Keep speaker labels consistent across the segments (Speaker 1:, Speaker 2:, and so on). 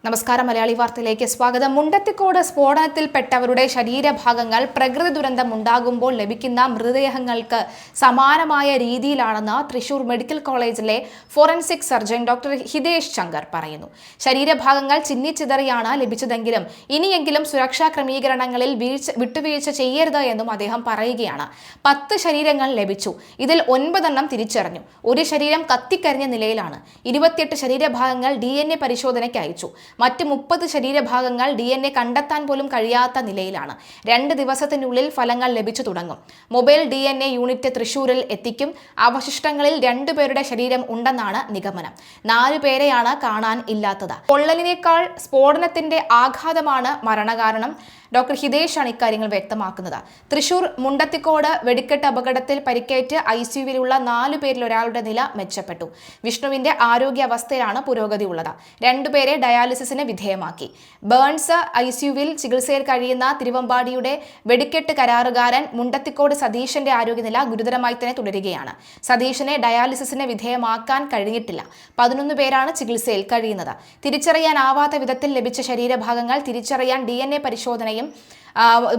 Speaker 1: നമസ്കാരം. മലയാളി വാർത്തയിലേക്ക് സ്വാഗതം. മുണ്ടത്തിക്കോട് സ്ഫോടനത്തിൽപ്പെട്ടവരുടെ ശരീരഭാഗങ്ങൾ പ്രകൃതി ദുരന്തം ഉണ്ടാകുമ്പോൾ ലഭിക്കുന്ന മൃതദേഹങ്ങൾക്ക് സമാനമായ രീതിയിലാണെന്ന് തൃശൂർ മെഡിക്കൽ കോളേജിലെ forensic surgeon doctor Hitesh Shankar പറയുന്നു. ശരീരഭാഗങ്ങൾ ചിന്നിച്ചിതറിയാണ് ലഭിച്ചതെങ്കിലും ഇനിയെങ്കിലും സുരക്ഷാ ക്രമീകരണങ്ങളിൽ വിട്ടുവീഴ്ച ചെയ്യരുത് എന്നും അദ്ദേഹം പറയുകയാണ്. 10 ശരീരങ്ങൾ ലഭിച്ചു. ഇതിൽ 9 എണ്ണം തിരിച്ചറിഞ്ഞു. ഒരു ശരീരം കത്തിക്കരിഞ്ഞ നിലയിലാണ്. 28 ശരീരഭാഗങ്ങൾ DNA പരിശോധനയ്ക്ക് അയച്ചു. മറ്റ് 30 ശരീരഭാഗങ്ങൾ DNA കണ്ടെത്താൻ പോലും കഴിയാത്ത നിലയിലാണ്. 2 ദിവസത്തിനുള്ളിൽ ഫലങ്ങൾ ലഭിച്ചു തുടങ്ങും. മൊബൈൽ DNA യൂണിറ്റ് തൃശൂരിൽ എത്തിക്കും. അവശിഷ്ടങ്ങളിൽ 2 പേരുടെ ശരീരം ഉണ്ടെന്നാണ് നിഗമനം. 4 പേരെയാണ് കാണാൻ ഇല്ലാത്തത്. പൊള്ളലിനേക്കാൾ സ്ഫോടനത്തിന്റെ ആഘാതമാണ് മരണകാരണം. ഡോക്ടർ ഹിതേഷാണ് ഇക്കാര്യങ്ങൾ വ്യക്തമാക്കുന്നത്. തൃശൂർ മുണ്ടത്തിക്കോട് വെടിക്കെട്ട് അപകടത്തിൽ പരിക്കേറ്റ് ICUവിലുള്ള 4 പേരിൽ ഒരാളുടെ നില മെച്ചപ്പെട്ടു. വിഷ്ണുവിന്റെ ആരോഗ്യാവസ്ഥയിലാണ് പുരോഗതി ഉള്ളത്. 2 പേരെ ഡയാലിസിസിന് വിധേയമാക്കി. ബേൺസ് ICUവിൽ ചികിത്സയിൽ കഴിയുന്ന തിരുവമ്പാടിയുടെ വെടിക്കെട്ട് കരാറുകാരൻ മുണ്ടത്തിക്കോട് സതീശന്റെ ആരോഗ്യനില ഗുരുതരമായി തന്നെ തുടരുകയാണ്. സതീശനെ ഡയാലിസിസിന് വിധേയമാക്കാൻ കഴിഞ്ഞിട്ടില്ല. 11 പേരാണ് ചികിത്സയിൽ കഴിയുന്നത്. തിരിച്ചറിയാനാവാത്ത വിധത്തിൽ ലഭിച്ച ശരീരഭാഗങ്ങൾ തിരിച്ചറിയാൻ DNA പരിശോധനയും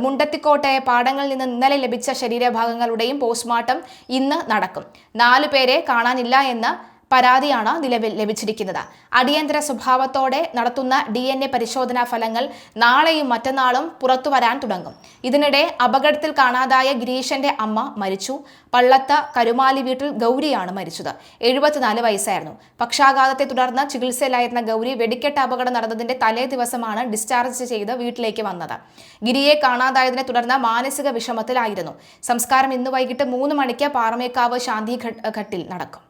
Speaker 1: മുണ്ടത്തിക്കോട്ടെ പാടങ്ങളിൽ നിന്ന് ഇന്നലെ ലഭിച്ച ശരീരഭാഗങ്ങളുടെയും പോസ്റ്റ്മോർട്ടം ഇന്ന് നടക്കും. 4 പേരെ കാണാനില്ല എന്ന പരാതിയാണ് നിലവിൽ ലഭിച്ചിരിക്കുന്നത്. അടിയന്തര സ്വഭാവത്തോടെ നടത്തുന്ന DNA പരിശോധനാ ഫലങ്ങൾ നാളെയും മറ്റന്നാളും പുറത്തു വരാൻ തുടങ്ങും. ഇതിനിടെ അപകടത്തിൽ കാണാതായ ഗിരീഷന്റെ അമ്മ മരിച്ചു. പള്ളത്ത് കരുമാലി വീട്ടിൽ ഗൗരിയാണ് മരിച്ചത്. 74 വയസ്സായിരുന്നു. പക്ഷാഘാതത്തെ തുടർന്ന് ചികിത്സയിലായിരുന്ന ഗൗരി വെടിക്കെട്ട് അപകടം നടന്നതിന്റെ തലേ ദിവസമാണ് ഡിസ്ചാർജ് ചെയ്ത് വീട്ടിലേക്ക് വന്നത്. ഗിരിയെ കാണാതായതിനെ തുടർന്ന് മാനസിക വിഷമത്തിലായിരുന്നു. സംസ്കാരം ഇന്ന് വൈകിട്ട് 3 മണിക്ക് പാറമേക്കാവ് ശാന്തി ഘട്ടിൽ നടക്കും.